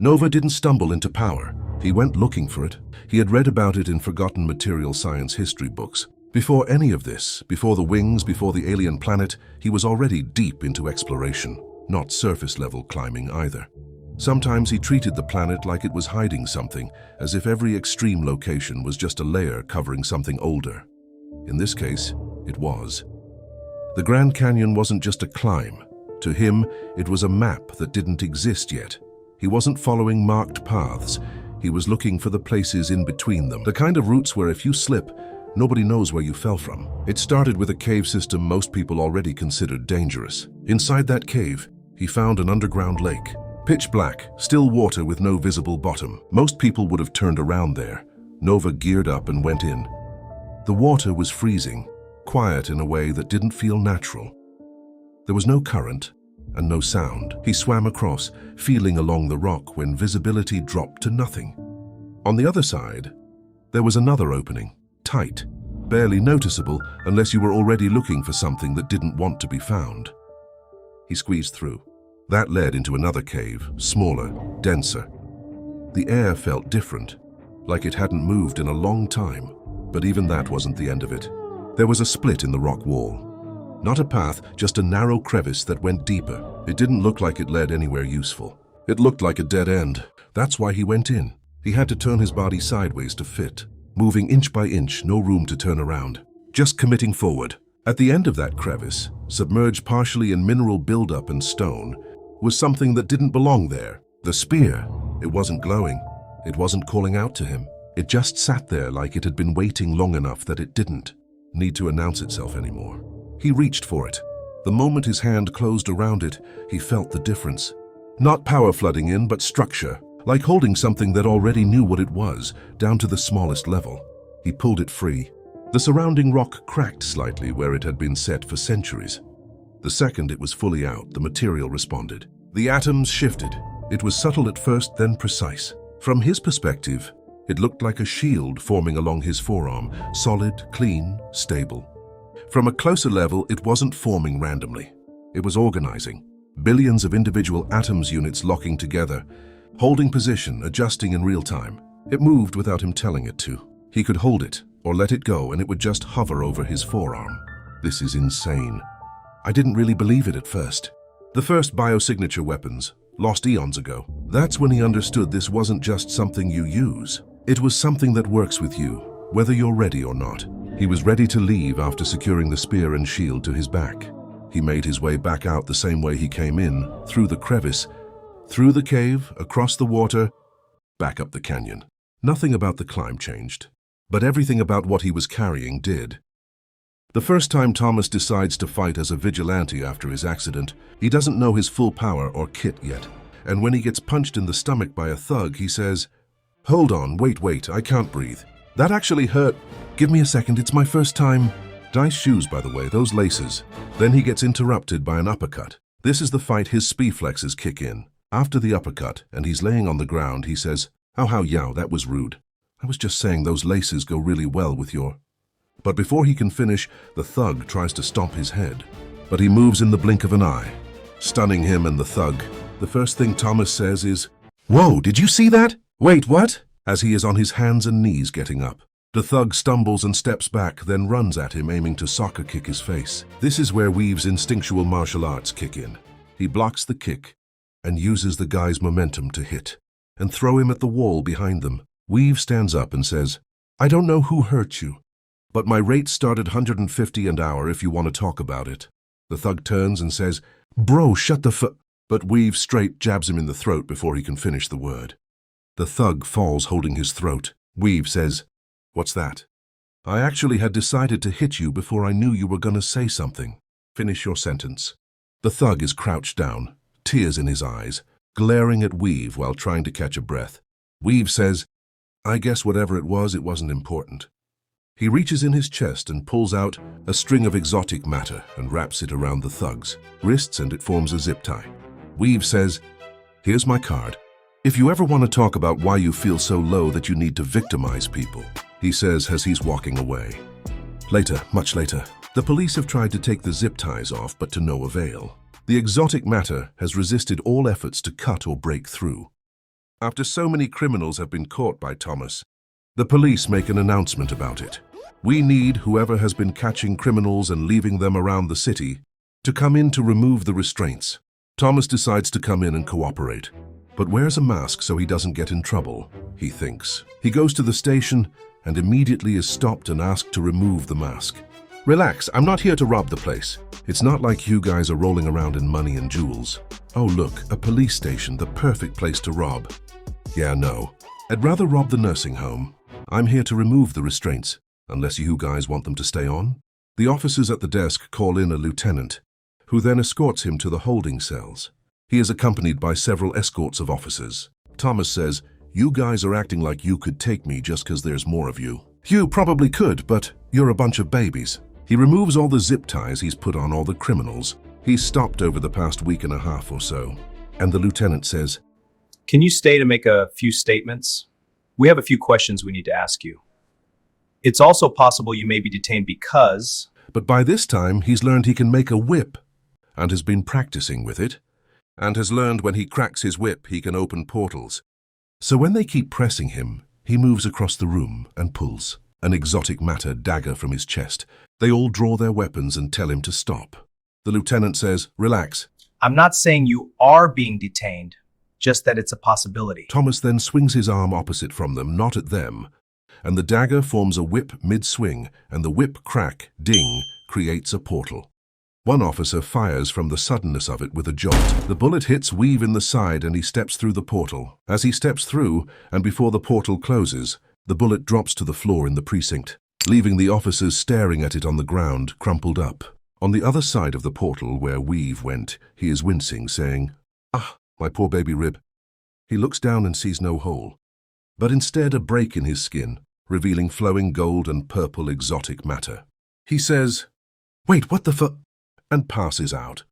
Nova didn't stumble into power. He went looking for it. He had read about it in forgotten material science history books. Before any of this, before the wings, before the alien planet, he was already deep into exploration, not surface-level climbing either. Sometimes he treated the planet like it was hiding something, as if every extreme location was just a layer covering something older. In this case, it was. The Grand Canyon wasn't just a climb. To him, it was a map that didn't exist yet. He wasn't following marked paths. He was looking for the places in between them. The kind of routes where if you slip, nobody knows where you fell from. It started with a cave system most people already considered dangerous. Inside that cave, he found an underground lake. Pitch black, still water with no visible bottom. Most people would have turned around there. Nova geared up and went in. The water was freezing, quiet in a way that didn't feel natural. There was no current and no sound. He swam across, feeling along the rock when visibility dropped to nothing. On the other side, there was another opening, tight, barely noticeable unless you were already looking for something that didn't want to be found. He squeezed through. That led into another cave, smaller, denser. The air felt different, like it hadn't moved in a long time, but even that wasn't the end of it. There was a split in the rock wall. Not a path, just a narrow crevice that went deeper. It didn't look like it led anywhere useful. It looked like a dead end. That's why he went in. He had to turn his body sideways to fit, moving inch by inch, no room to turn around, just committing forward. At the end of that crevice, submerged partially in mineral buildup and stone, was something that didn't belong there. The spear. It wasn't glowing. It wasn't calling out to him. It just sat there like it had been waiting long enough that it didn't need to announce itself anymore. He reached for it. The moment his hand closed around it, he felt the difference. Not power flooding in, but structure, like holding something that already knew what it was, down to the smallest level. He pulled it free. The surrounding rock cracked slightly where it had been set for centuries. The second it was fully out, the material responded. The atoms shifted. It was subtle at first, then precise. From his perspective, it looked like a shield forming along his forearm, solid, clean, stable. From a closer level, it wasn't forming randomly. It was organizing. Billions of individual atoms units locking together, holding position, adjusting in real time. It moved without him telling it to. He could hold it or let it go and it would just hover over his forearm. This is insane. I didn't really believe it at first. The first biosignature weapons, lost eons ago. That's when he understood this wasn't just something you use. It was something that works with you, whether you're ready or not. He was ready to leave after securing the spear and shield to his back. He made his way back out the same way he came in, through the crevice, through the cave, across the water, back up the canyon. Nothing about the climb changed, but everything about what he was carrying did. The first time Thomas decides to fight as a vigilante after his accident, he doesn't know his full power or kit yet. And when he gets punched in the stomach by a thug, he says, "Hold on, wait, I can't breathe. That actually hurt. Give me a second, it's my first time." Nice shoes, by the way, those laces. Then he gets interrupted by an uppercut. This is the fight his speeflexes kick in. After the uppercut, and he's laying on the ground, he says, How, yow, that was rude. I was just saying those laces go really well with your..." But before he can finish, the thug tries to stomp his head. But he moves in the blink of an eye, stunning him and the thug. The first thing Thomas says is, "Whoa, did you see that? Wait, what?" As he is on his hands and knees getting up. The thug stumbles and steps back, then runs at him, aiming to soccer kick his face. This is where Weave's instinctual martial arts kick in. He blocks the kick and uses the guy's momentum to hit and throw him at the wall behind them. Weave stands up and says, "I don't know who hurt you, but my rates start at 150 an hour if you want to talk about it." The thug turns and says, "Bro, shut the f..." But Weave straight jabs him in the throat before he can finish the word. The thug falls holding his throat. Weave says, "What's that?" "I actually had decided to hit you before I knew you were gonna say something. Finish your sentence." The thug is crouched down, tears in his eyes, glaring at Weave while trying to catch a breath. Weave says, "I guess whatever it wasn't important." He reaches in his chest and pulls out a string of exotic matter and wraps it around the thug's wrists, and it forms a zip tie. Weave says, "Here's my card. If you ever want to talk about why you feel so low that you need to victimize people," he says as he's walking away. Later, much later, the police have tried to take the zip ties off, but to no avail. The exotic matter has resisted all efforts to cut or break through. After so many criminals have been caught by Thomas, the police make an announcement about it. We need whoever has been catching criminals and leaving them around the city to come in to remove the restraints. Thomas decides to come in and cooperate, but wears a mask so he doesn't get in trouble, he thinks. He goes to the station and immediately is stopped and asked to remove the mask. Relax, I'm not here to rob the place. It's not like you guys are rolling around in money and jewels. Oh look, a police station, the perfect place to rob. Yeah, no. I'd rather rob the nursing home. I'm here to remove the restraints, unless you guys want them to stay on. The officers at the desk call in a lieutenant, who then escorts him to the holding cells. He is accompanied by several escorts of officers. Thomas says, "You guys are acting like you could take me just because there's more of you. You probably could, but you're a bunch of babies." He removes all the zip ties he's put on all the criminals he's stopped over the past week and a half or so. And the lieutenant says, "Can you stay to make a few statements? We have a few questions we need to ask you. It's also possible you may be detained because..." But by this time, he's learned he can make a whip and has been practicing with it, and has learned when he cracks his whip, he can open portals. So when they keep pressing him, he moves across the room and pulls an exotic matter dagger from his chest. They all draw their weapons and tell him to stop. The lieutenant says, "Relax." "I'm not saying you are being detained, just that it's a possibility." Thomas then swings his arm opposite from them, not at them, and the dagger forms a whip mid-swing, and the whip crack, ding, creates a portal. One officer fires from the suddenness of it with a jolt. The bullet hits Weave in the side and he steps through the portal. As he steps through, and before the portal closes, the bullet drops to the floor in the precinct, leaving the officers staring at it on the ground, crumpled up. On the other side of the portal where Weave went, he is wincing, saying, "Ah, my poor baby rib." He looks down and sees no hole, but instead a break in his skin, revealing flowing gold and purple exotic matter. He says, "Wait, what the fu..." and passes out.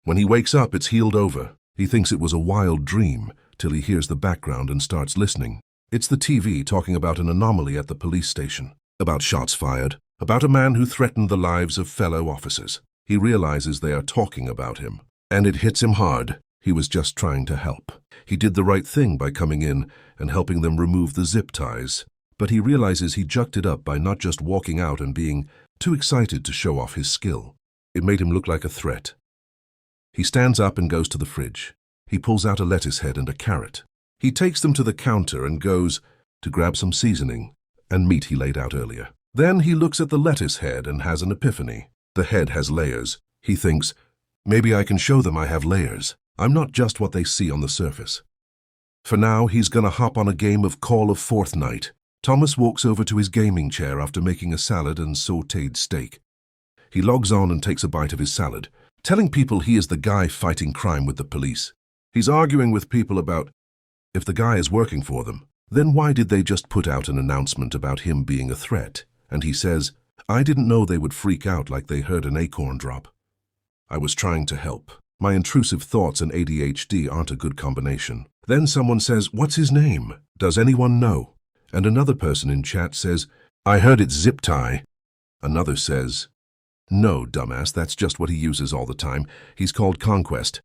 When he wakes up, it's healed over. He thinks it was a wild dream, till he hears the background and starts listening. It's the TV talking about an anomaly at the police station, about shots fired, about a man who threatened the lives of fellow officers. He realizes they are talking about him, and it hits him hard. He was just trying to help. He did the right thing by coming in and helping them remove the zip ties, but he realizes he jucked it up by not just walking out and being too excited to show off his skill. It made him look like a threat. He stands up and goes to the fridge. He pulls out a lettuce head and a carrot. He takes them to the counter and goes to grab some seasoning and meat he laid out earlier. Then he looks at the lettuce head and has an epiphany. The head has layers. He thinks, maybe I can show them I have layers. I'm not just what they see on the surface. For now, he's gonna hop on a game of Call of Fortnite. Thomas walks over to his gaming chair after making a salad and sautéed steak. He logs on and takes a bite of his salad, telling people he is the guy fighting crime with the police. He's arguing with people about if the guy is working for them, then why did they just put out an announcement about him being a threat? And he says, "I didn't know they would freak out like they heard an acorn drop. I was trying to help. My intrusive thoughts and ADHD aren't a good combination." Then someone says, "What's his name? Does anyone know?" And another person in chat says, "I heard it's zip tie." Another says, "No, dumbass, that's just what he uses all the time. He's called Conquest."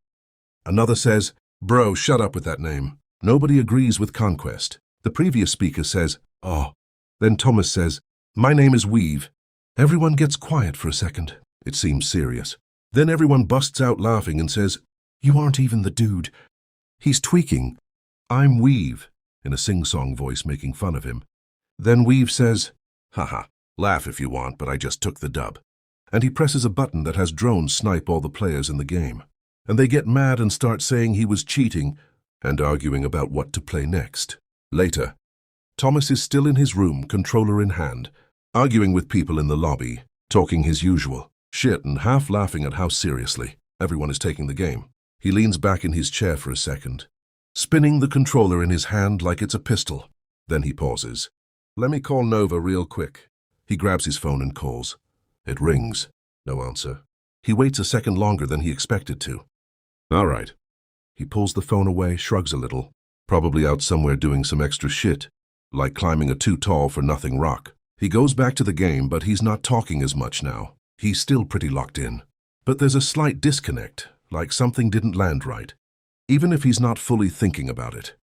Another says, "Bro, shut up with that name." Nobody agrees with Conquest. The previous speaker says, "Oh." Then Thomas says, "My name is Weave." Everyone gets quiet for a second. It seems serious. Then everyone busts out laughing and says, "You aren't even the dude. He's tweaking. I'm Weave," in a sing-song voice making fun of him. Then Weave says, "Haha, laugh if you want, but I just took the dub." And he presses a button that has drones snipe all the players in the game. And they get mad and start saying he was cheating and arguing about what to play next. Later, Thomas is still in his room, controller in hand, arguing with people in the lobby, talking his usual shit and half laughing at how seriously everyone is taking the game. He leans back in his chair for a second, spinning the controller in his hand like it's a pistol. Then he pauses. "Let me call Nova real quick." He grabs his phone and calls. It rings. No answer. He waits a second longer than he expected to. "All right." He pulls the phone away, shrugs a little. Probably out somewhere doing some extra shit, like climbing a too-tall-for-nothing rock. He goes back to the game, but he's not talking as much now. He's still pretty locked in. But there's a slight disconnect, like something didn't land right. even if he's not fully thinking about it.